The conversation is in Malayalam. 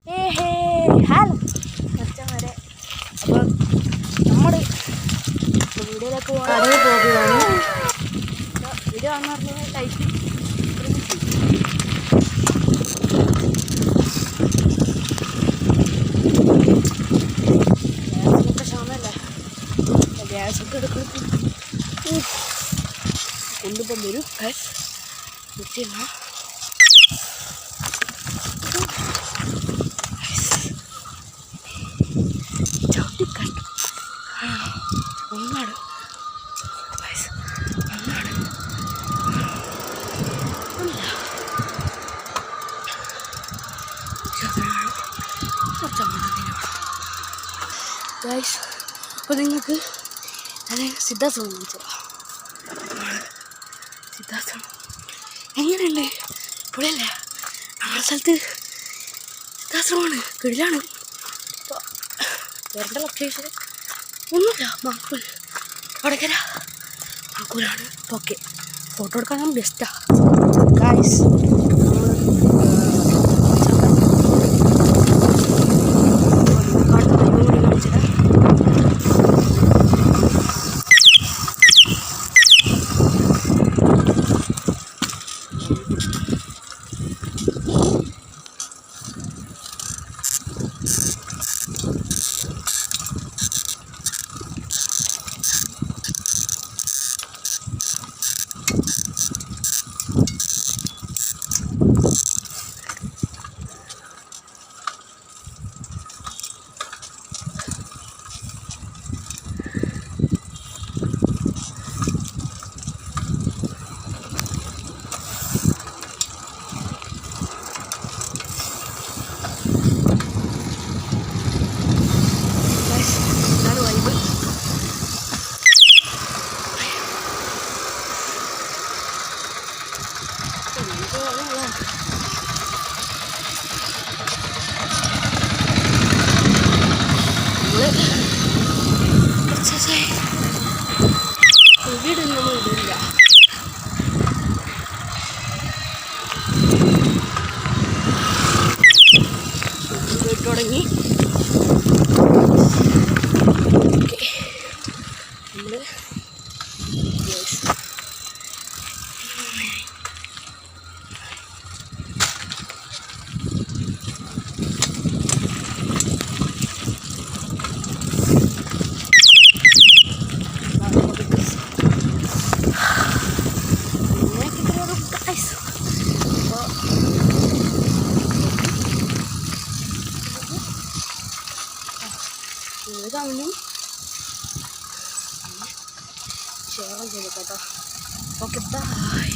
ഹലോ മച്ചന്മാരെ, അപ്പോൾ നമ്മൾ വീഡിയോയിലേക്ക് കടയിൽ പോകുകയാണ്. വീഡിയോ ആണെന്ന് പറഞ്ഞാൽ ലൈക്ക് ഗ്യാസിനൊക്കെ ക്ഷാമല്ലേ, ഗ്യാസൊക്കെ എടുക്കണം കൊണ്ടിപ്പം വരും കുറ്റില്ല. ചവിട്ടിക്കണ്ടു ഒന്നാണ് ഒന്നാണ് ഗൈസ്. അപ്പോൾ നിങ്ങൾക്ക് ഞാൻ സിദ്ധാശ്രമം കാണിച്ചതാ. സിദ്ധാശ്രമം എങ്ങനെയുണ്ട്? ഇപ്പോഴല്ലേ നമ്മുടെ സ്ഥലത്ത് സിദ്ധാശ്രമമാണ്, കിടിലാണ്. അപ്പോൾ വരേണ്ട ലൊക്കേഷൻ ഒന്നുമില്ല, മാക്കൂൽ വടകര മാക്കൂലാണ്. ഓക്കെ, ഫോട്ടോ എടുക്കാൻ ബെസ്റ്റാണ് ഗൈസ്. വീടൊന്നും ഇടില്ല. വീട് തുടങ്ങി. ഓക്കെ, നമ്മൾ കാണുന്നു. ഷെയർ ചെയ്ത് കേട്ടോ. Okay, by.